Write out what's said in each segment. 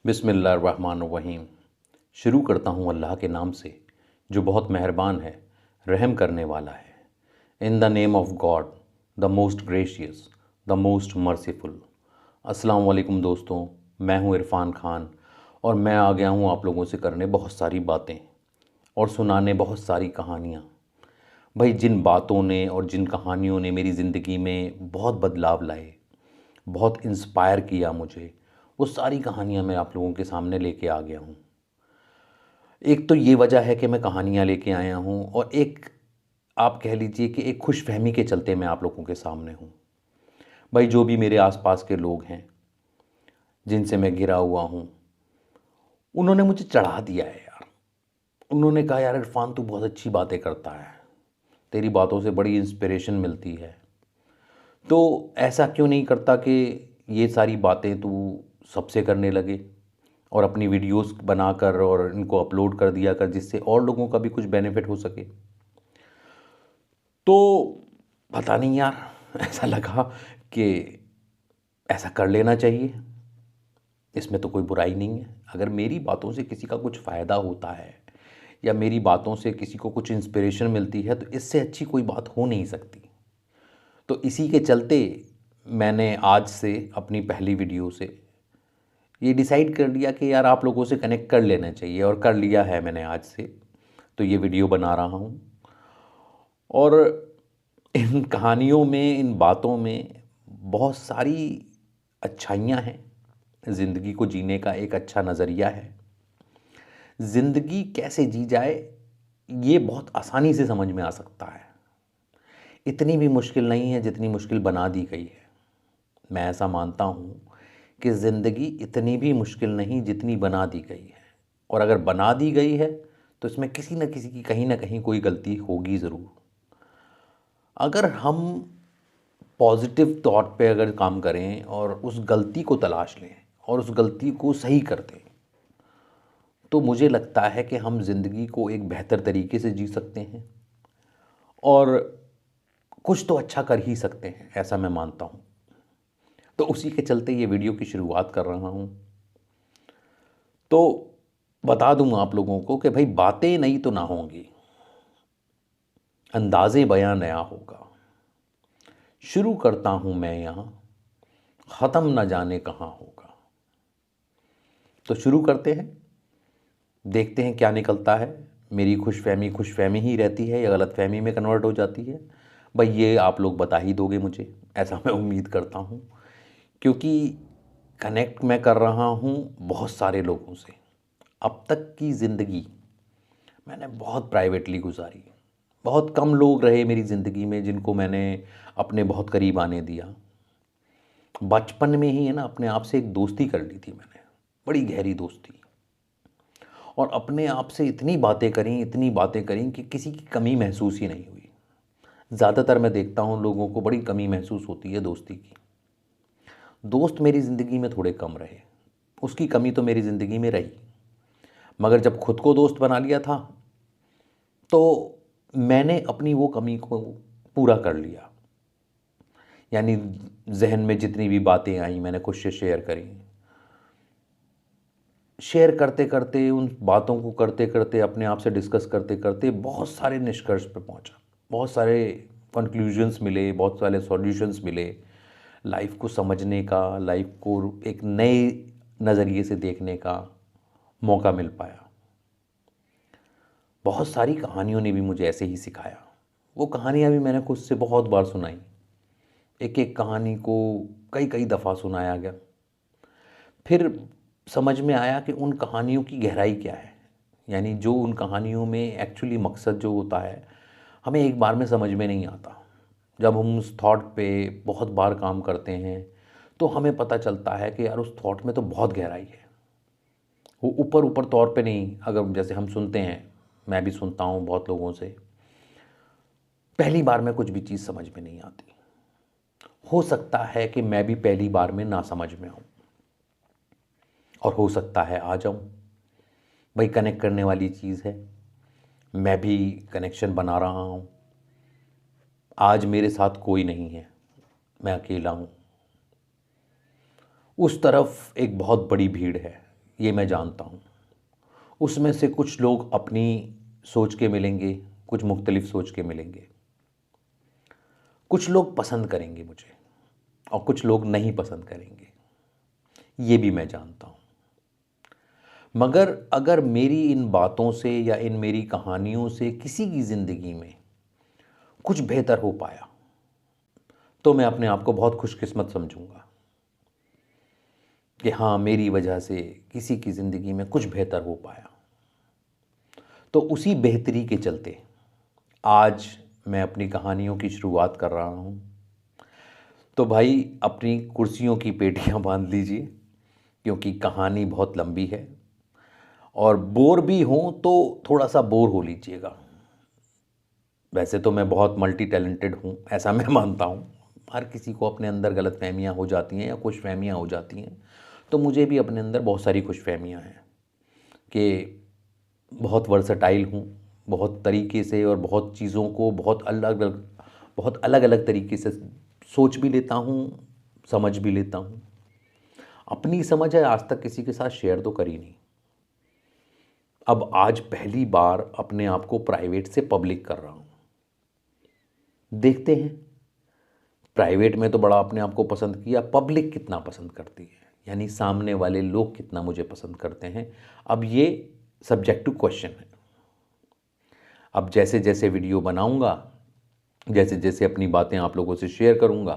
बिस्मिल्लाहिर्रहमानिर्रहीम। शुरू करता हूँ अल्लाह के नाम से जो बहुत मेहरबान है, रहम करने वाला है। In the name of God, the most gracious, the most merciful. अस्सलाम वालेकुम दोस्तों, मैं हूँ इरफ़ान खान और मैं आ गया हूँ आप लोगों से करने बहुत सारी बातें और सुनाने बहुत सारी कहानियाँ। भाई, जिन बातों ने और जिन कहानियों ने मेरी ज़िंदगी में बहुत बदलाव लाए, बहुत इंस्पायर किया मुझे, वो सारी कहानियाँ मैं आप लोगों के सामने लेके आ गया हूँ। एक तो ये वजह है कि मैं कहानियाँ लेके आया हूँ और एक आप कह लीजिए कि एक खुशफ़हमी के चलते मैं आप लोगों के सामने हूँ। भाई, जो भी मेरे आसपास के लोग हैं जिनसे मैं घिरा हुआ हूँ, उन्होंने मुझे चढ़ा दिया है यार। उन्होंने कहा, यार इरफ़ान तू बहुत अच्छी बातें करता है, तेरी बातों से बड़ी इंस्पिरेशन मिलती है, तो ऐसा क्यों नहीं करता कि ये सारी बातें तू सबसे करने लगे और अपनी वीडियोस बनाकर और इनको अपलोड कर दिया कर, जिससे और लोगों का भी कुछ बेनिफिट हो सके। तो पता नहीं यार, ऐसा लगा कि ऐसा कर लेना चाहिए। इसमें तो कोई बुराई नहीं है। अगर मेरी बातों से किसी का कुछ फ़ायदा होता है या मेरी बातों से किसी को कुछ इंस्पिरेशन मिलती है, तो इससे अच्छी कोई बात हो नहीं सकती। तो इसी के चलते मैंने आज से अपनी पहली वीडियो से ये डिसाइड कर लिया कि यार आप लोगों से कनेक्ट कर लेना चाहिए, और कर लिया है मैंने आज से। तो ये वीडियो बना रहा हूँ और इन कहानियों में, इन बातों में बहुत सारी अच्छाइयाँ हैं। ज़िंदगी को जीने का एक अच्छा नज़रिया है। ज़िंदगी कैसे जी जाए, ये बहुत आसानी से समझ में आ सकता है। इतनी भी मुश्किल नहीं है जितनी मुश्किल बना दी गई है। मैं ऐसा मानता हूँ कि ज़िंदगी इतनी भी मुश्किल नहीं जितनी बना दी गई है, और अगर बना दी गई है तो इसमें किसी न किसी की कहीं ना कहीं कोई गलती होगी ज़रूर। अगर हम पॉजिटिव थॉट पे अगर काम करें और उस गलती को तलाश लें और उस गलती को सही कर दें, तो मुझे लगता है कि हम ज़िंदगी को एक बेहतर तरीके से जी सकते हैं और कुछ तो अच्छा कर ही सकते हैं, ऐसा मैं मानता हूँ। तो उसी के चलते ये वीडियो की शुरुआत कर रहा हूँ। तो बता दूँ आप लोगों को कि भाई, बातें नई तो ना होंगी, अंदाज़े बयां नया होगा। शुरू करता हूँ मैं यहाँ, ख़त्म न जाने कहाँ होगा। तो शुरू करते हैं, देखते हैं क्या निकलता है। मेरी खुशफहमी खुशफहमी ही रहती है या गलतफहमी में कन्वर्ट हो जाती है, भाई ये आप लोग बता ही दोगे मुझे, ऐसा मैं उम्मीद करता हूँ। क्योंकि कनेक्ट मैं कर रहा हूँ बहुत सारे लोगों से। अब तक की ज़िंदगी मैंने बहुत प्राइवेटली गुजारी। बहुत कम लोग रहे मेरी ज़िंदगी में जिनको मैंने अपने बहुत करीब आने दिया। बचपन में ही है ना, अपने आप से एक दोस्ती कर ली थी मैंने, बड़ी गहरी दोस्ती। और अपने आप से इतनी बातें करी, इतनी बातें करी कि किसी की कमी महसूस ही नहीं हुई। ज़्यादातर मैं देखता हूँ लोगों को बड़ी कमी महसूस होती है दोस्ती की। दोस्त मेरी ज़िंदगी में थोड़े कम रहे, उसकी कमी तो मेरी ज़िंदगी में रही। मगर जब खुद को दोस्त बना लिया था तो मैंने अपनी वो कमी को पूरा कर लिया। यानी जहन में जितनी भी बातें आई मैंने खुद से शेयर करी। शेयर करते करते, उन बातों को करते करते, अपने आप से डिस्कस करते करते बहुत सारे निष्कर्ष पे पहुंचा, बहुत सारे कंक्लूजन्स मिले, बहुत सारे सॉल्यूशंस मिले। लाइफ को समझने का, लाइफ को एक नए नज़रिए से देखने का मौका मिल पाया। बहुत सारी कहानियों ने भी मुझे ऐसे ही सिखाया। वो कहानियाँ भी मैंने खुद से बहुत बार सुनाई। एक एक कहानी को कई कई दफ़ा सुनाया गया। फिर समझ में आया कि उन कहानियों की गहराई क्या है। यानी जो उन कहानियों में एक्चुअली मकसद जो होता है, हमें एक बार में समझ में नहीं आता। जब हम उस थॉट पे बहुत बार काम करते हैं तो हमें पता चलता है कि यार उस थॉट में तो बहुत गहराई है। वो ऊपर ऊपर तौर पे नहीं, अगर जैसे हम सुनते हैं, मैं भी सुनता हूँ बहुत लोगों से, पहली बार में कुछ भी चीज़ समझ में नहीं आती। हो सकता है कि मैं भी पहली बार में ना समझ में आऊँ, और हो सकता है आ जाऊँ। भाई, कनेक्ट करने वाली चीज़ है। मैं भी कनेक्शन बना रहा हूँ। आज मेरे साथ कोई नहीं है, मैं अकेला हूँ। उस तरफ एक बहुत बड़ी भीड़ है, ये मैं जानता हूँ। उसमें से कुछ लोग अपनी सोच के मिलेंगे, कुछ मुख्तलिफ सोच के मिलेंगे। कुछ लोग पसंद करेंगे मुझे और कुछ लोग नहीं पसंद करेंगे, ये भी मैं जानता हूँ। मगर अगर मेरी इन बातों से या इन मेरी कहानियों से किसी की ज़िंदगी में कुछ बेहतर हो पाया, तो मैं अपने आप को बहुत खुशकिस्मत समझूंगा कि हाँ, मेरी वजह से किसी की ज़िंदगी में कुछ बेहतर हो पाया। तो उसी बेहतरी के चलते आज मैं अपनी कहानियों की शुरुआत कर रहा हूँ। तो भाई, अपनी कुर्सियों की पेटियाँ बांध लीजिए, क्योंकि कहानी बहुत लंबी है। और बोर भी हों तो थोड़ा सा बोर हो लीजिएगा। वैसे तो मैं बहुत मल्टी टैलेंटेड हूँ, ऐसा मैं मानता हूँ। हर किसी को अपने अंदर गलतफहमियाँ हो जाती हैं या खुशफहमियाँ हो जाती हैं। तो मुझे भी अपने अंदर बहुत सारी खुशफहमियाँ हैं कि बहुत वर्सटाइल हूँ, बहुत तरीके से और बहुत चीज़ों को बहुत अलग अलग तरीके से सोच भी लेता हूँ, समझ भी लेता हूँ। अपनी समझ है आज तक किसी के साथ शेयर तो करी नहीं। अब आज पहली बार अपने आप को प्राइवेट से पब्लिक कर रहा हूँ। देखते हैं, प्राइवेट में तो बड़ा अपने आप को पसंद किया, पब्लिक कितना पसंद करती है, यानी सामने वाले लोग कितना मुझे पसंद करते हैं। अब ये सब्जेक्टिव क्वेश्चन है। अब जैसे जैसे वीडियो बनाऊंगा, जैसे जैसे अपनी बातें आप लोगों से शेयर करूंगा,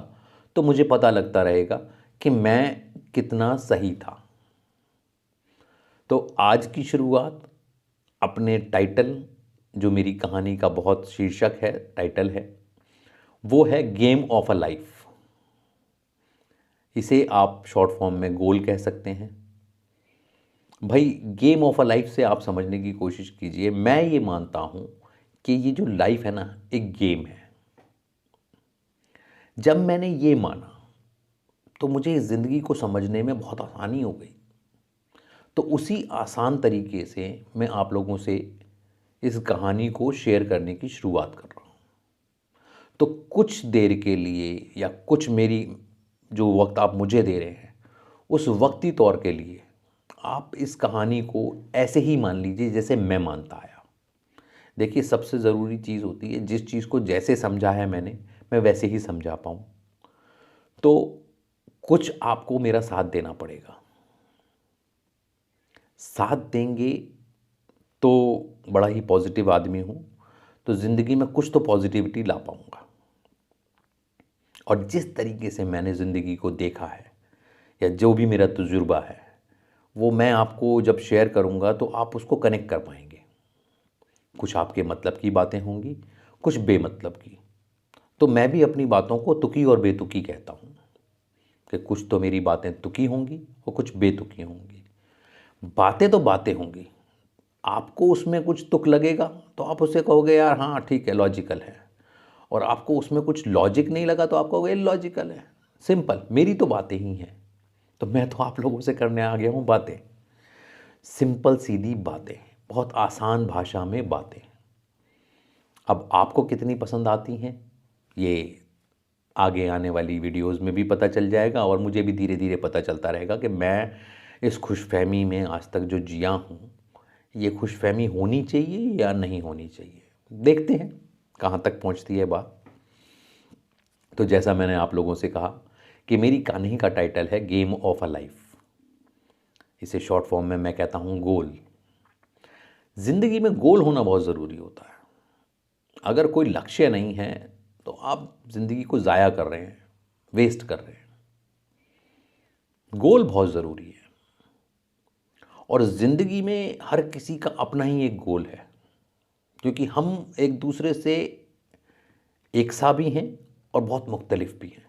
तो मुझे पता लगता रहेगा कि मैं कितना सही था। तो आज की शुरुआत अपने टाइटल, जो मेरी कहानी का बहुत शीर्षक है, टाइटल है, वो है गेम ऑफ अ लाइफ। इसे आप शॉर्ट फॉर्म में गोल कह सकते हैं। भाई, गेम ऑफ अ लाइफ से आप समझने की कोशिश कीजिए। मैं ये मानता हूँ कि ये जो लाइफ है ना, एक गेम है। जब मैंने ये माना तो मुझे इस ज़िंदगी को समझने में बहुत आसानी हो गई। तो उसी आसान तरीके से मैं आप लोगों से इस कहानी को शेयर करने की शुरुआत कर रहा हूँ। तो कुछ देर के लिए या कुछ मेरी जो वक्त आप मुझे दे रहे हैं, उस वक्ती तौर के लिए आप इस कहानी को ऐसे ही मान लीजिए जैसे मैं मानता आया। देखिए, सबसे ज़रूरी चीज़ होती है, जिस चीज़ को जैसे समझा है मैंने, मैं वैसे ही समझा पाऊँ। तो कुछ आपको मेरा साथ देना पड़ेगा। साथ देंगे तो बड़ा ही पॉजिटिव आदमी हूँ, तो ज़िंदगी में कुछ तो पॉजिटिविटी ला पाऊँगा। और जिस तरीके से मैंने ज़िंदगी को देखा है या जो भी मेरा तजुर्बा है, वो मैं आपको जब शेयर करूँगा तो आप उसको कनेक्ट कर पाएंगे। कुछ आपके मतलब की बातें होंगी, कुछ बेमतलब की। तो मैं भी अपनी बातों को तुकी और बेतुकी कहता हूँ कि कुछ तो मेरी बातें तुकी होंगी और कुछ बेतुकी होंगी। बातें तो बातें होंगी, आपको उसमें कुछ तुक लगेगा तो आप उससे कहोगे यार हाँ ठीक है, लॉजिकल है। और आपको उसमें कुछ लॉजिक नहीं लगा तो आप कहोगे लॉजिकल है। सिंपल, मेरी तो बातें ही हैं। तो मैं तो आप लोगों से करने आ गया हूँ बातें, सिंपल सीधी बातें, बहुत आसान भाषा में बातें। अब आपको कितनी पसंद आती हैं, ये आगे आने वाली वीडियोस में भी पता चल जाएगा। और मुझे भी धीरे धीरे पता चलता रहेगा कि मैं इस खुशफहमी में आज तक जो जिया हूँ, ये खुशफहमी होनी चाहिए या नहीं होनी चाहिए। देखते हैं कहाँ तक पहुँचती है बात। तो जैसा मैंने आप लोगों से कहा कि मेरी कहानी का टाइटल है गेम ऑफ अ लाइफ। इसे शॉर्ट फॉर्म में मैं कहता हूँ गोल। ज़िंदगी में गोल होना बहुत ज़रूरी होता है। अगर कोई लक्ष्य नहीं है तो आप ज़िंदगी को ज़ाया कर रहे हैं, वेस्ट कर रहे हैं। गोल बहुत ज़रूरी है। और ज़िंदगी में हर किसी का अपना ही एक गोल है, क्योंकि हम एक दूसरे से एक सा भी हैं और बहुत मुख्तलिफ भी हैं।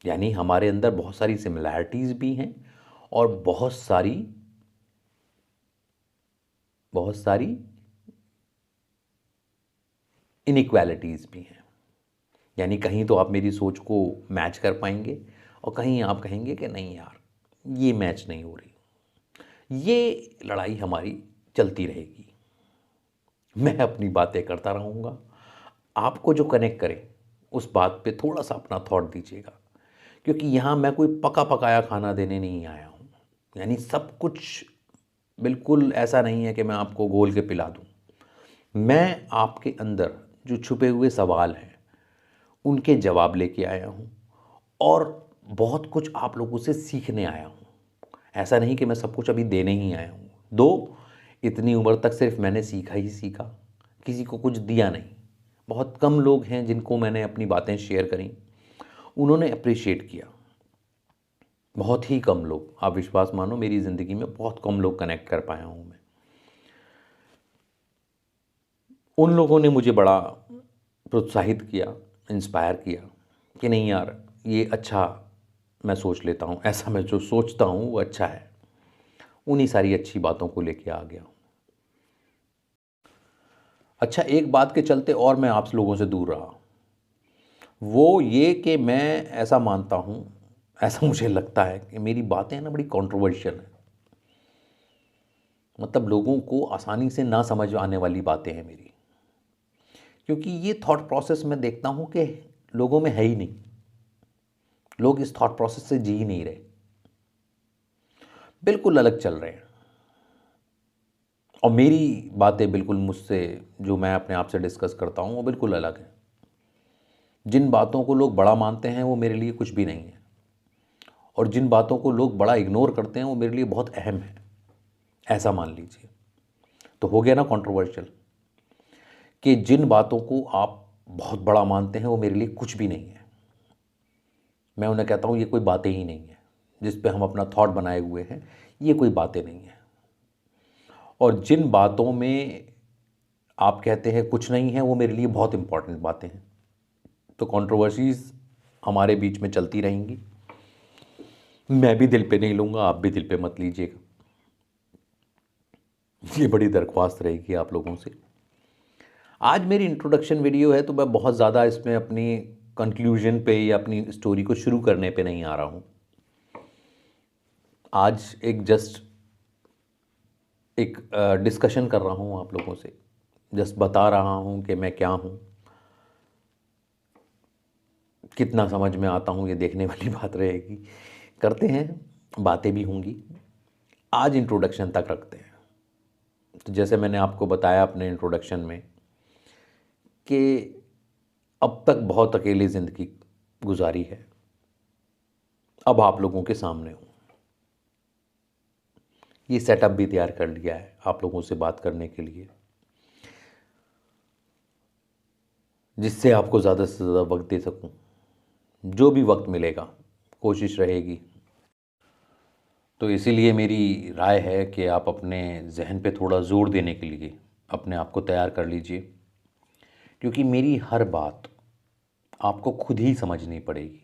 यानी हमारे अंदर बहुत सारी सिमिलैरिटीज़ भी हैं और बहुत सारी इनइक्वालिटीज़ भी हैं। यानी कहीं तो आप मेरी सोच को मैच कर पाएंगे और कहीं आप कहेंगे कि नहीं यार, ये मैच नहीं हो रही। ये लड़ाई हमारी चलती रहेगी। मैं अपनी बातें करता रहूँगा, आपको जो कनेक्ट करे उस बात पे थोड़ा सा अपना थॉट दीजिएगा, क्योंकि यहाँ मैं कोई पका पकाया खाना देने नहीं आया हूँ। यानी सब कुछ बिल्कुल ऐसा नहीं है कि मैं आपको घोल के पिला दूँ। मैं आपके अंदर जो छुपे हुए सवाल हैं, उनके जवाब लेके आया हूँ और बहुत कुछ आप लोगों से सीखने आया हूँ। ऐसा नहीं कि मैं सब कुछ अभी देने ही आया हूँ। इतनी उम्र तक सिर्फ़ मैंने सीखा ही सीखा, किसी को कुछ दिया नहीं। बहुत कम लोग हैं जिनको मैंने अपनी बातें शेयर करी, उन्होंने एप्रिशिएट किया। बहुत ही कम लोग, आप विश्वास मानो मेरी ज़िंदगी में बहुत कम लोग कनेक्ट कर पाया हूँ मैं। उन लोगों ने मुझे बड़ा प्रोत्साहित किया, इंस्पायर किया कि नहीं यार, ये अच्छा मैं सोच लेता हूँ, ऐसा मैं जो सोचता हूँ वो अच्छा है। उन्हीं सारी अच्छी बातों को लेके आ गया हूँ। अच्छा, एक बात के चलते और मैं आप लोगों से दूर रहा, वो ये कि मैं ऐसा मानता हूँ, ऐसा मुझे लगता है कि मेरी बातें ना बड़ी कंट्रोवर्शियल हैं। मतलब लोगों को आसानी से ना समझ आने वाली बातें हैं मेरी, क्योंकि ये थॉट प्रोसेस मैं देखता हूँ कि लोगों में है ही नहीं। लोग इस थॉट प्रोसेस से जी ही नहीं रहे, बिल्कुल अलग चल रहे हैं। और मेरी बातें बिल्कुल मुझसे, जो मैं अपने आप से डिस्कस करता हूँ, वो बिल्कुल अलग है। जिन बातों को लोग बड़ा मानते हैं वो मेरे लिए कुछ भी नहीं है, और जिन बातों को लोग बड़ा इग्नोर करते हैं वो मेरे लिए बहुत अहम है, ऐसा मान लीजिए। तो हो गया ना कंट्रोवर्शियल, कि जिन बातों को आप बहुत बड़ा मानते हैं वो मेरे लिए कुछ भी नहीं है। मैं उन्हें कहता हूँ ये कोई बातें ही नहीं है, जिस पे हम अपना थॉट बनाए हुए हैं, ये कोई बातें नहीं है। और जिन बातों में आप कहते हैं कुछ नहीं है, वो मेरे लिए बहुत इंपॉर्टेंट बातें हैं। तो कंट्रोवर्सीज़ हमारे बीच में चलती रहेंगी। मैं भी दिल पे नहीं लूँगा, आप भी दिल पे मत लीजिएगा। ये बड़ी दरख्वास्त रहेगी आप लोगों से। आज मेरी इंट्रोडक्शन वीडियो है, तो मैं बहुत ज़्यादा इसमें अपनी कंक्लूजन पे या अपनी स्टोरी को शुरू करने पे नहीं आ रहा हूँ। आज एक जस्ट एक डिस्कशन कर रहा हूँ आप लोगों से, जस्ट बता रहा हूँ कि मैं क्या हूँ। कितना समझ में आता हूँ ये देखने वाली बात रहेगी। करते हैं, बातें भी होंगी। आज इंट्रोडक्शन तक रखते हैं। तो जैसे मैंने आपको बताया अपने इंट्रोडक्शन में कि अब तक बहुत अकेली ज़िंदगी गुजारी है, अब आप लोगों के सामने हूँ। ये सेटअप भी तैयार कर लिया है आप लोगों से बात करने के लिए, जिससे आपको ज़्यादा से ज़्यादा वक्त दे सकूँ। जो भी वक्त मिलेगा कोशिश रहेगी। तो इसीलिए मेरी राय है कि आप अपने ज़हन पे थोड़ा ज़ोर देने के लिए अपने आप को तैयार कर लीजिए, क्योंकि मेरी हर बात आपको खुद ही समझनी पड़ेगी।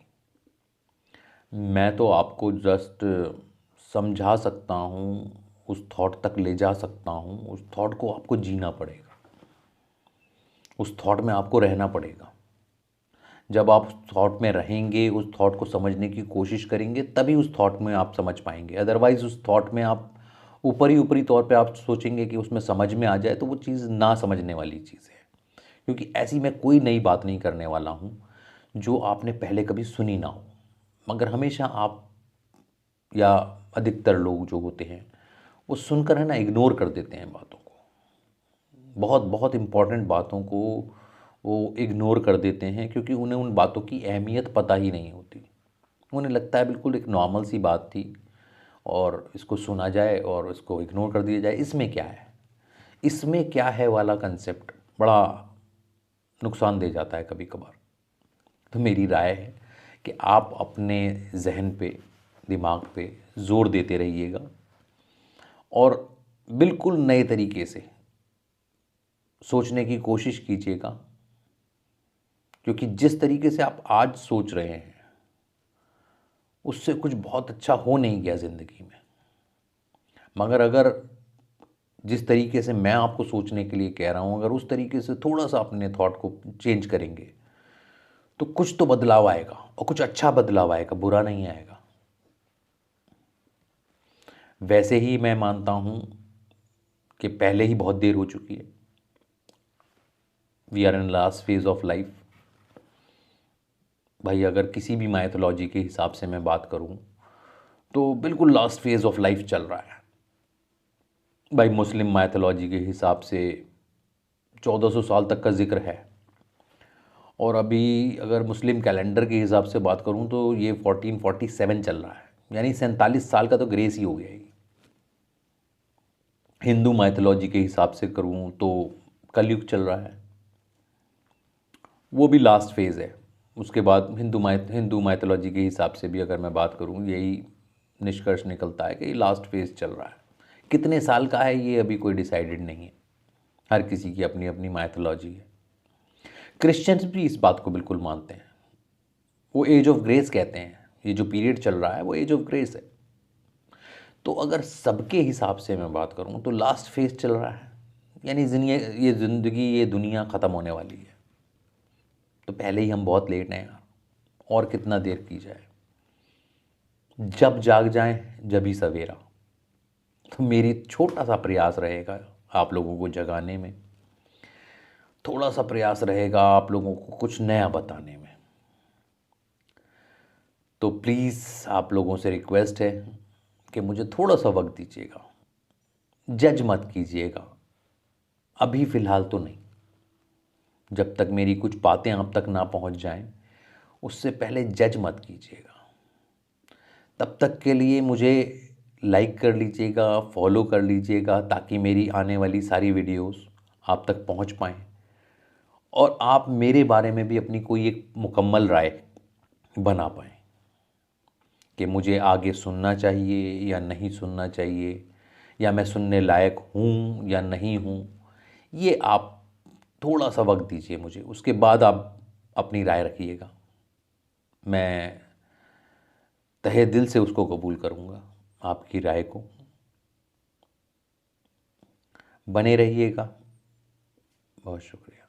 मैं तो आपको जस्ट समझा सकता हूँ, उस थॉट तक ले जा सकता हूँ। उस थॉट को आपको जीना पड़ेगा, उस थॉट में आपको रहना पड़ेगा। जब आप उस थॉट में रहेंगे, उस थॉट को समझने की कोशिश करेंगे, तभी उस थॉट में आप समझ पाएंगे। अदरवाइज़ उस थॉट में आप ऊपरी तौर पे आप सोचेंगे कि उसमें समझ में आ जाए, तो वो चीज़ ना समझने वाली चीज़ है। क्योंकि ऐसी मैं कोई नई बात नहीं करने वाला हूँ जो आपने पहले कभी सुनी ना हो। मगर हमेशा आप या अधिकतर लोग जो होते हैं, वो सुनकर है ना इग्नोर कर देते हैं बातों को। बहुत बहुत इम्पॉर्टेंट बातों को वो इग्नोर कर देते हैं, क्योंकि उन्हें उन बातों की अहमियत पता ही नहीं होती। उन्हें लगता है बिल्कुल एक नॉर्मल सी बात थी और इसको सुना जाए और इसको इग्नोर कर दिया जाए। इसमें क्या है, इसमें क्या है वाला कंसेप्ट बड़ा नुकसान दे जाता है कभी कभार। तो मेरी राय है कि आप अपने जहन पे, दिमाग पे ज़ोर देते रहिएगा और बिल्कुल नए तरीके से सोचने की कोशिश कीजिएगा। क्योंकि जिस तरीके से आप आज सोच रहे हैं, उससे कुछ बहुत अच्छा हो नहीं गया ज़िंदगी में। मगर अगर जिस तरीके से मैं आपको सोचने के लिए कह रहा हूँ, अगर उस तरीके से थोड़ा सा अपने थॉट को चेंज करेंगे, तो कुछ तो बदलाव आएगा, और कुछ अच्छा बदलाव आएगा, बुरा नहीं आएगा। वैसे ही मैं मानता हूँ कि पहले ही बहुत देर हो चुकी है। We are in last phase of life. भाई अगर किसी भी माइथोलॉजी के हिसाब से मैं बात करूँ, तो बिल्कुल लास्ट फेज़ ऑफ लाइफ चल रहा है भाई। मुस्लिम माइथोलॉजी के हिसाब से 1400 साल तक का जिक्र है, और अभी अगर मुस्लिम कैलेंडर के हिसाब से बात करूं तो ये 1447 चल रहा है, यानी 47 साल का तो ग्रेस ही हो गया। हिंदू माइथोलॉजी के हिसाब से करूं तो कलयुग चल रहा है, वो भी लास्ट फेज़ है। उसके बाद हिंदू माइथोलॉजी के हिसाब से भी अगर मैं बात करूं, यही निष्कर्ष निकलता है कि लास्ट फेज़ चल रहा है। कितने साल का है ये अभी कोई डिसाइडेड नहीं है, हर किसी की अपनी अपनी माइथोलॉजी है। क्रिश्चियंस भी इस बात को बिल्कुल मानते हैं, वो एज ऑफ ग्रेस कहते हैं, ये जो पीरियड चल रहा है वो एज ऑफ ग्रेस है। तो अगर सबके हिसाब से मैं बात करूं तो लास्ट फेज चल रहा है, यानी ये ज़िंदगी, ये दुनिया ख़त्म होने वाली है। तो पहले ही हम बहुत लेट हैं यार, और कितना देर की जाए। जब जाग जाएं जब ही सवेरा। तो मेरी छोटा सा प्रयास रहेगा आप लोगों को जगाने में, थोड़ा सा प्रयास रहेगा आप लोगों को कुछ नया बताने में। तो प्लीज़ आप लोगों से रिक्वेस्ट है कि मुझे थोड़ा सा वक्त दीजिएगा, जज मत कीजिएगा, अभी फ़िलहाल तो नहीं। जब तक मेरी कुछ बातें आप तक ना पहुंच जाएं, उससे पहले जज मत कीजिएगा। तब तक के लिए मुझे लाइक कर लीजिएगा, फॉलो कर लीजिएगा, ताकि मेरी आने वाली सारी वीडियोस आप तक पहुंच पाएँ, और आप मेरे बारे में भी अपनी कोई एक मुकम्मल राय बना पाएँ कि मुझे आगे सुनना चाहिए या नहीं सुनना चाहिए, या मैं सुनने लायक हूँ या नहीं हूँ। ये आप थोड़ा सा वक्त दीजिए मुझे, उसके बाद आप अपनी राय रखिएगा। मैं तहे दिल से उसको कबूल करूँगा, आपकी राय को। बने रहिएगा। बहुत शुक्रिया।